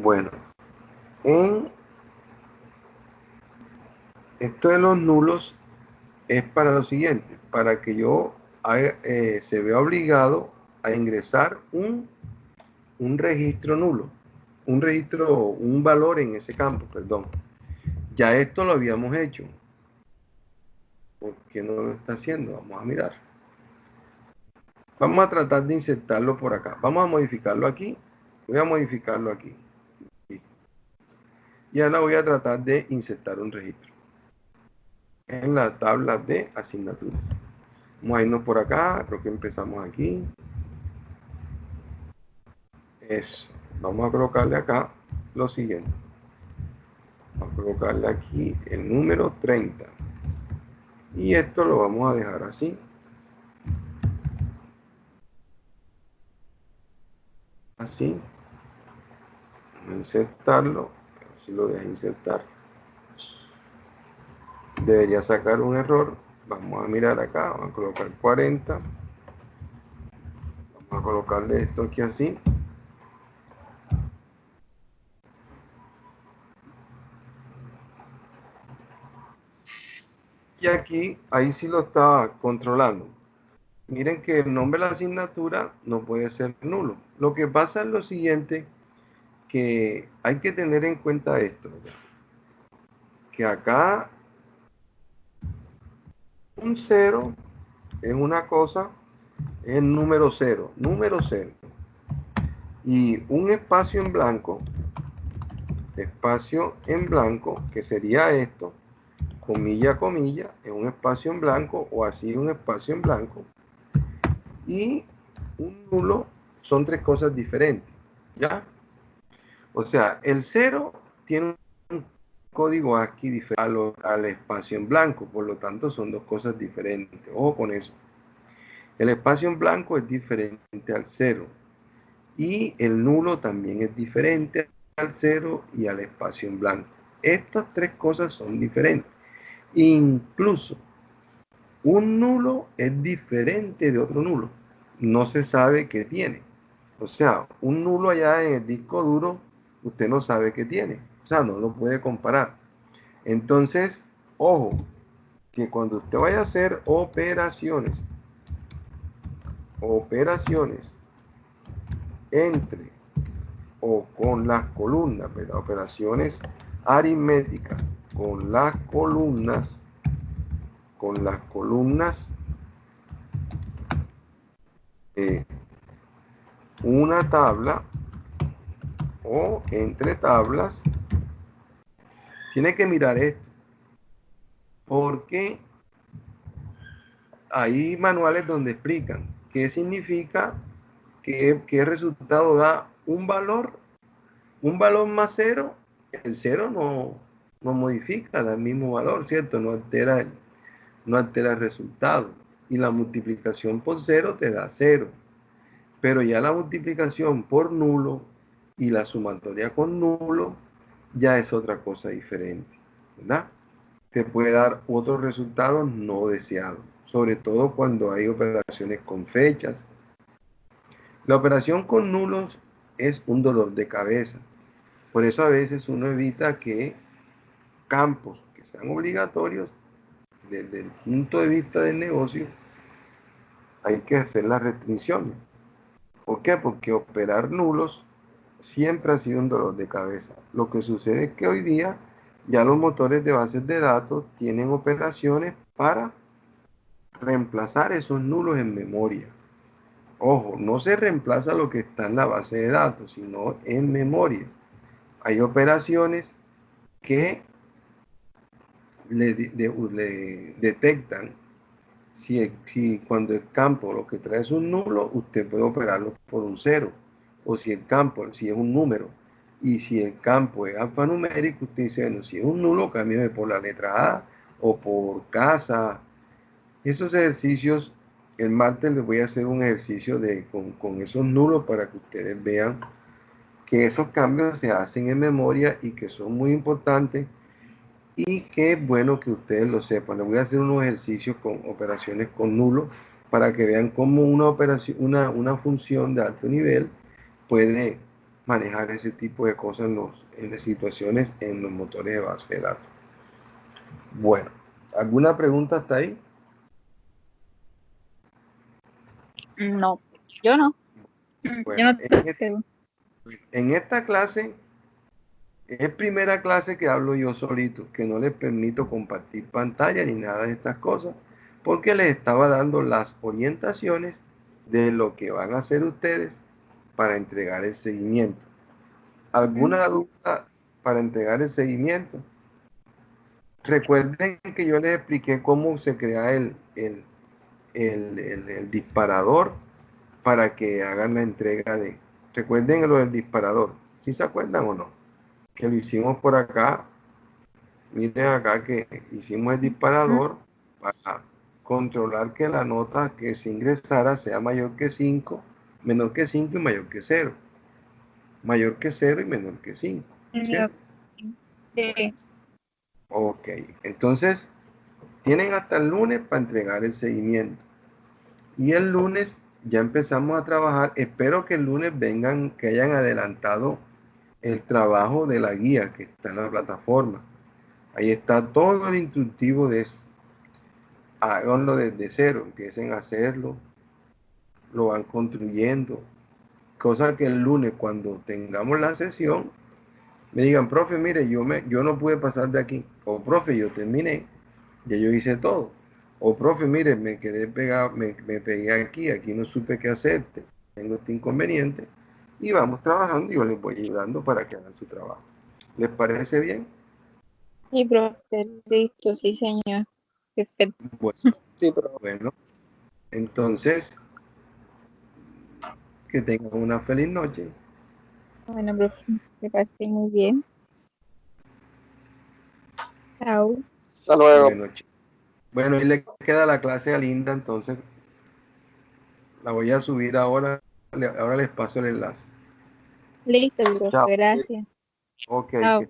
Bueno, en esto de los nulos es para lo siguiente, para que yo se vea obligado a ingresar un registro nulo, un valor en ese campo, perdón. Ya esto lo habíamos hecho. ¿Por qué no lo está haciendo? Vamos a mirar. Vamos a tratar de insertarlo por acá. Vamos a modificarlo aquí. Voy a modificarlo aquí. Y ahora voy a tratar de insertar un registro en la tabla de asignaturas. Vamos a irnos por acá. Creo que empezamos aquí. Eso. Vamos a colocarle acá lo siguiente. Vamos a colocarle aquí el número 30. Y esto lo vamos a dejar así. Así. Vamos a insertarlo. Así lo deja insertar. Debería sacar un error. Vamos a mirar acá. Vamos a colocar 40. Vamos a colocarle esto aquí así. Y aquí, ahí sí lo estaba controlando. Miren que el nombre de la asignatura no puede ser nulo. Lo que pasa es lo siguiente, que hay que tener en cuenta esto. Que acá un 0 es una cosa, es el número 0. Y un espacio en blanco, que sería esto, comilla, comilla, es un espacio en blanco o así un espacio en blanco. Y un nulo son tres cosas diferentes, ¿ya? O sea, el 0 tiene un código ASCII diferente al espacio en blanco, por lo tanto son dos cosas diferentes. Ojo con eso. El espacio en blanco es diferente al 0 y el nulo también es diferente al 0 y al espacio en blanco. Estas tres cosas son diferentes. Incluso un nulo es diferente de otro nulo. No se sabe qué tiene. O sea, un nulo allá en el disco duro, usted no sabe qué tiene. O sea, no lo puede comparar. Entonces, ojo, que cuando usted vaya a hacer operaciones entre o con las columnas, ¿verdad? Operaciones aritméticas con las columnas, una tabla o entre tablas, tiene que mirar esto, porque hay manuales donde explican qué significa, qué resultado da un valor más 0. El 0 no modifica, da el mismo valor, ¿cierto? No altera el resultado. Y la multiplicación por 0 te da 0. Pero ya la multiplicación por nulo y la sumatoria con nulo ya es otra cosa diferente, ¿verdad? Te puede dar otros resultados no deseados, sobre todo cuando hay operaciones con fechas. La operación con nulos es un dolor de cabeza. Por eso a veces uno evita que campos que sean obligatorios desde el punto de vista del negocio, hay que hacer las restricciones. ¿Por qué? Porque operar nulos siempre ha sido un dolor de cabeza. Lo que sucede es que hoy día ya los motores de bases de datos tienen operaciones para reemplazar esos nulos en memoria. Ojo, no se reemplaza lo que está en la base de datos, sino en memoria. Hay operaciones que le detectan si cuando el campo lo que trae es un nulo, usted puede operarlo por un 0. O si el campo, si es un número, y si el campo es alfanumérico, usted dice, bueno, si es un nulo, cámbiame por la letra A o por casa. Esos ejercicios, el martes les voy a hacer un ejercicio con esos nulos para que ustedes vean que esos cambios se hacen en memoria y que son muy importantes y que es bueno que ustedes lo sepan. Les voy a hacer unos ejercicios con operaciones con nulo para que vean cómo una función de alto nivel puede manejar ese tipo de cosas en las situaciones en los motores de base de datos. Bueno, ¿alguna pregunta hasta ahí? No, yo no. Yo Bueno, no tengo preguntas. en esta clase es primera clase que hablo yo solito, que no les permito compartir pantalla ni nada de estas cosas, porque les estaba dando las orientaciones de lo que van a hacer ustedes para entregar el seguimiento. ¿Alguna duda para entregar el seguimiento? Recuerden que yo les expliqué cómo se crea el disparador para que hagan la entrega de... Recuerden lo del disparador, ¿sí se acuerdan o no? Que lo hicimos por acá. Miren acá que hicimos el disparador para controlar que la nota que se ingresara sea mayor que 5, menor que 5 y mayor que 0. Mayor que 0 y menor que 5, ¿cierto? Sí. Ok, entonces tienen hasta el lunes para entregar el seguimiento. Y el lunes ya empezamos a trabajar. Espero que el lunes vengan, que hayan adelantado el trabajo de la guía que está en la plataforma. Ahí está todo el instructivo de eso. Háganlo desde cero, empiecen a hacerlo, lo van construyendo. Cosa que el lunes, cuando tengamos la sesión, me digan, profe, mire, yo no pude pasar de aquí. O profe, yo terminé, ya yo hice todo. O profe, mire, me quedé pegado, me pegué aquí no supe qué hacer, tengo este inconveniente. Y vamos trabajando y yo les voy ayudando para que hagan su trabajo. ¿Les parece bien? Sí, profe, listo, sí, señor. Perfecto. Bueno, Sí, pero bueno, entonces, que tengan una feliz noche. Bueno, profe, que pase muy bien. Chao. hasta luego. Bueno, bueno, y le queda la clase a Linda, entonces la voy a subir ahora. Ahora les paso el enlace. Listo, profe, Chao. gracias. Ok, Chao. que